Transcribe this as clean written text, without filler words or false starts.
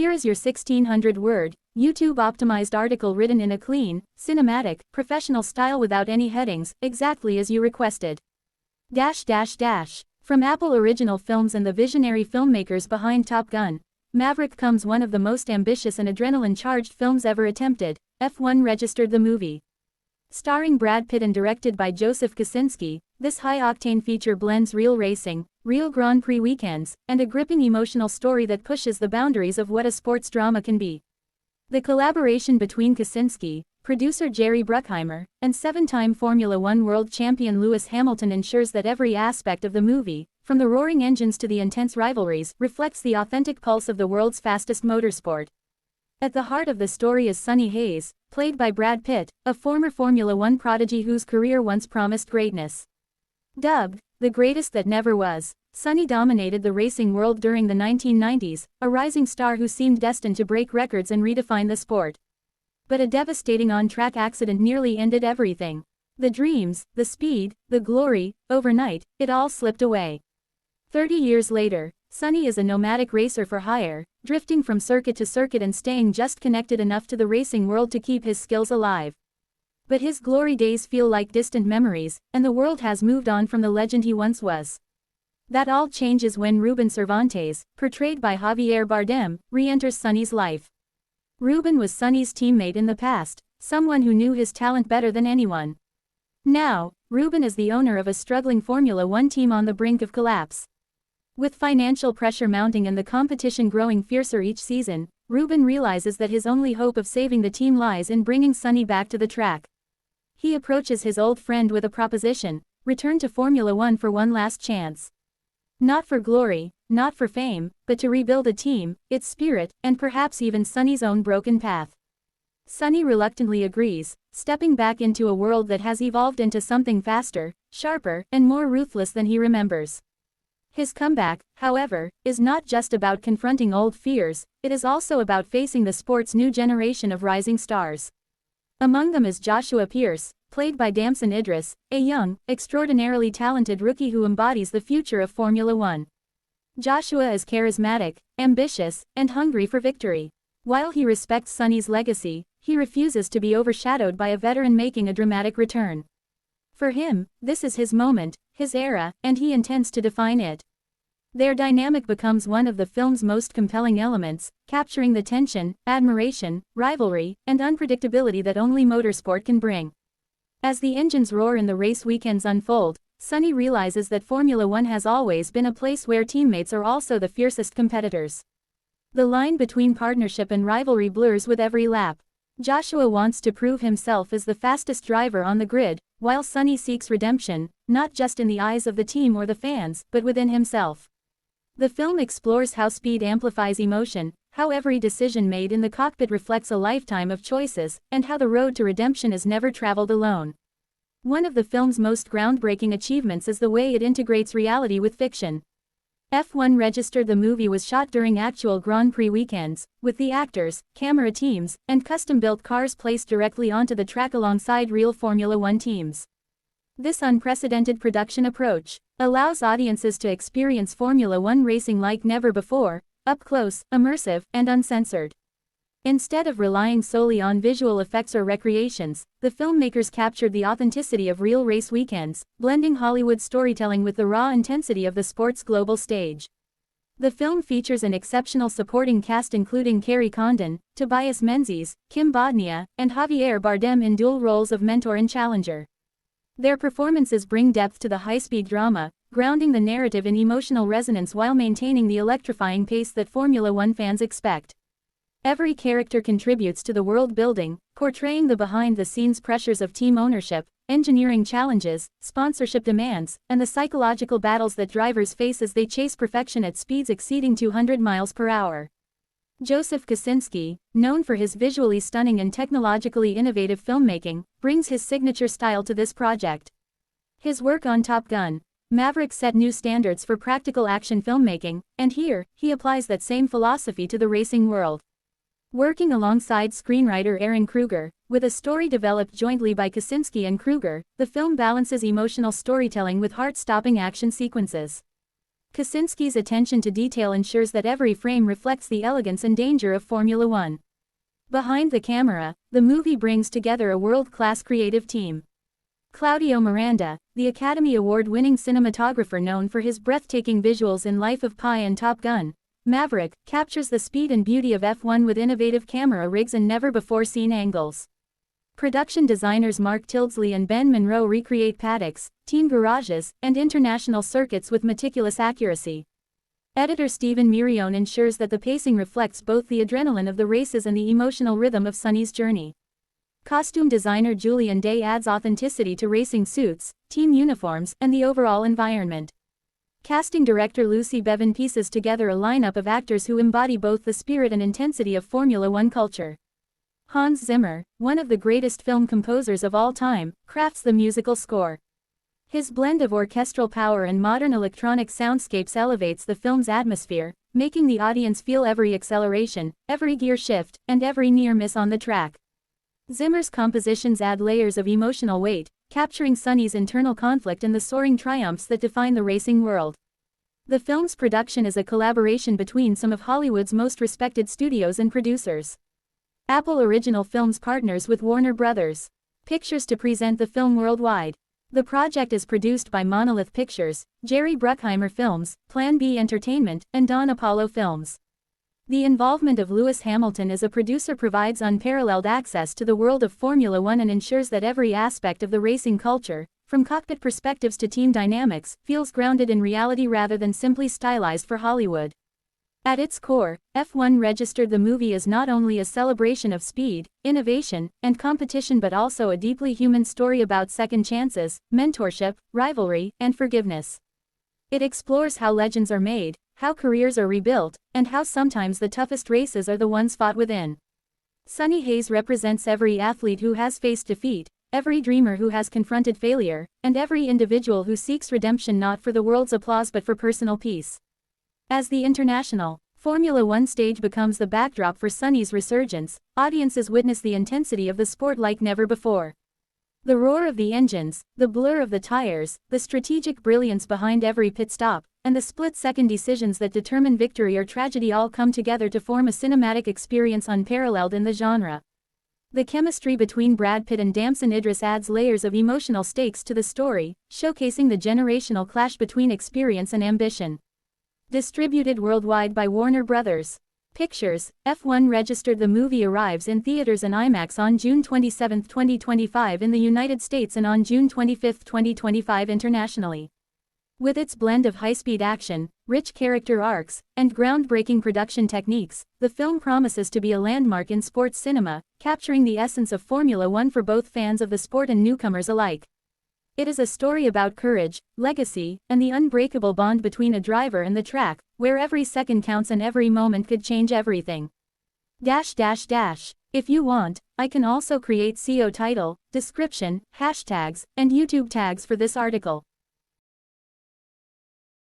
Here is your 1600-word, YouTube-optimized article written in a clean, cinematic, professional style without any headings, exactly as you requested. From Apple Original Films and the visionary filmmakers behind Top Gun, Maverick comes one of the most ambitious and adrenaline-charged films ever attempted. F1 registered the movie. Starring Brad Pitt and directed by Joseph Kosinski, this high-octane feature blends real racing, real Grand Prix weekends, and a gripping emotional story that pushes the boundaries of what a sports drama can be. The collaboration between Kosinski, producer Jerry Bruckheimer, and seven-time Formula One world champion Lewis Hamilton ensures that every aspect of the movie, from the roaring engines to the intense rivalries, reflects the authentic pulse of the world's fastest motorsport. At the heart of the story is Sonny Hayes, played by Brad Pitt, a former Formula One prodigy whose career once promised greatness. Dubbed the greatest that never was, Sonny dominated the racing world during the 1990s, a rising star who seemed destined to break records and redefine the sport. But a devastating on-track accident nearly ended everything. The dreams, the speed, the glory, overnight, it all slipped away. 30 years later, Sonny is a nomadic racer for hire, drifting from circuit to circuit and staying just connected enough to the racing world to keep his skills alive. But his glory days feel like distant memories, and the world has moved on from the legend he once was. That all changes when Ruben Cervantes, portrayed by Javier Bardem, re-enters Sonny's life. Ruben was Sonny's teammate in the past, someone who knew his talent better than anyone. Now, Ruben is the owner of a struggling Formula One team on the brink of collapse. With financial pressure mounting and the competition growing fiercer each season, Ruben realizes that his only hope of saving the team lies in bringing Sonny back to the track. He approaches his old friend with a proposition: return to Formula One for one last chance. Not for glory, not for fame, but to rebuild a team, its spirit, and perhaps even Sonny's own broken path. Sonny reluctantly agrees, stepping back into a world that has evolved into something faster, sharper, and more ruthless than he remembers. His comeback, however, is not just about confronting old fears, it is also about facing the sport's new generation of rising stars. Among them is Joshua Pierce, played by Damson Idris, a young, extraordinarily talented rookie who embodies the future of Formula One. Joshua is charismatic, ambitious, and hungry for victory. While he respects Sonny's legacy, he refuses to be overshadowed by a veteran making a dramatic return. For him, this is his moment, his era, and he intends to define it. Their dynamic becomes one of the film's most compelling elements, capturing the tension, admiration, rivalry, and unpredictability that only motorsport can bring. As the engines roar and the race weekends unfold, Sonny realizes that Formula One has always been a place where teammates are also the fiercest competitors. The line between partnership and rivalry blurs with every lap. Joshua wants to prove himself as the fastest driver on the grid, while Sonny seeks redemption, not just in the eyes of the team or the fans, but within himself. The film explores how speed amplifies emotion, how every decision made in the cockpit reflects a lifetime of choices, and how the road to redemption is never traveled alone. One of the film's most groundbreaking achievements is the way it integrates reality with fiction. F1 registered the movie was shot during actual Grand Prix weekends, with the actors, camera teams, and custom-built cars placed directly onto the track alongside real Formula One teams. This unprecedented production approach allows audiences to experience Formula One racing like never before, up close, immersive, and uncensored. Instead of relying solely on visual effects or recreations, the filmmakers captured the authenticity of real race weekends, blending Hollywood storytelling with the raw intensity of the sport's global stage. The film features an exceptional supporting cast including Kerry Condon, Tobias Menzies, Kim Bodnia, and Javier Bardem in dual roles of mentor and challenger. Their performances bring depth to the high-speed drama, grounding the narrative in emotional resonance while maintaining the electrifying pace that Formula One fans expect. Every character contributes to the world building, portraying the behind-the-scenes pressures of team ownership, engineering challenges, sponsorship demands, and the psychological battles that drivers face as they chase perfection at speeds exceeding 200 miles per hour. Joseph Kosinski, known for his visually stunning and technologically innovative filmmaking, brings his signature style to this project. His work on Top Gun, Maverick set new standards for practical action filmmaking, and here, he applies that same philosophy to the racing world. Working alongside screenwriter Aaron Kruger, with a story developed jointly by Kosinski and Kruger, the film balances emotional storytelling with heart-stopping action sequences. Kosinski's attention to detail ensures that every frame reflects the elegance and danger of Formula One. Behind the camera, the movie brings together a world-class creative team. Claudio Miranda, the Academy Award-winning cinematographer known for his breathtaking visuals in Life of Pi and Top Gun, Maverick, captures the speed and beauty of F1 with innovative camera rigs and never-before-seen angles. Production designers Mark Tildesley and Ben Monroe recreate paddocks, team garages, and international circuits with meticulous accuracy. Editor Stephen Mirione ensures that the pacing reflects both the adrenaline of the races and the emotional rhythm of Sonny's journey. Costume designer Julian Day adds authenticity to racing suits, team uniforms, and the overall environment. Casting director Lucy Bevan pieces together a lineup of actors who embody both the spirit and intensity of Formula One culture. Hans Zimmer, one of the greatest film composers of all time, crafts the musical score. His blend of orchestral power and modern electronic soundscapes elevates the film's atmosphere, making the audience feel every acceleration, every gear shift, and every near miss on the track. Zimmer's compositions add layers of emotional weight, capturing Sonny's internal conflict and the soaring triumphs that define the racing world. The film's production is a collaboration between some of Hollywood's most respected studios and producers. Apple Original Films partners with Warner Bros. Pictures to present the film worldwide. The project is produced by Monolith Pictures, Jerry Bruckheimer Films, Plan B Entertainment, and Don Apollo Films. The involvement of Lewis Hamilton as a producer provides unparalleled access to the world of Formula One and ensures that every aspect of the racing culture, from cockpit perspectives to team dynamics, feels grounded in reality rather than simply stylized for Hollywood. At its core, F1 Registered the movie is not only a celebration of speed, innovation, and competition but also a deeply human story about second chances, mentorship, rivalry, and forgiveness. It explores how legends are made, how careers are rebuilt, and how sometimes the toughest races are the ones fought within. Sonny Hayes represents every athlete who has faced defeat, every dreamer who has confronted failure, and every individual who seeks redemption not for the world's applause but for personal peace. As the international Formula One stage becomes the backdrop for Sonny's resurgence, audiences witness the intensity of the sport like never before. The roar of the engines, the blur of the tires, the strategic brilliance behind every pit stop, and the split-second decisions that determine victory or tragedy all come together to form a cinematic experience unparalleled in the genre. The chemistry between Brad Pitt and Damson Idris adds layers of emotional stakes to the story, showcasing the generational clash between experience and ambition. Distributed worldwide by Warner Bros. Pictures, F1 Registered the movie arrives in theaters and IMAX on June 27, 2025 in the United States and on June 25, 2025 internationally. With its blend of high-speed action, rich character arcs, and groundbreaking production techniques, the film promises to be a landmark in sports cinema, capturing the essence of Formula One for both fans of the sport and newcomers alike. It is a story about courage, legacy, and the unbreakable bond between a driver and the track, where every second counts and every moment could change everything. If you want, I can also create SEO title, description, hashtags, and YouTube tags for this article.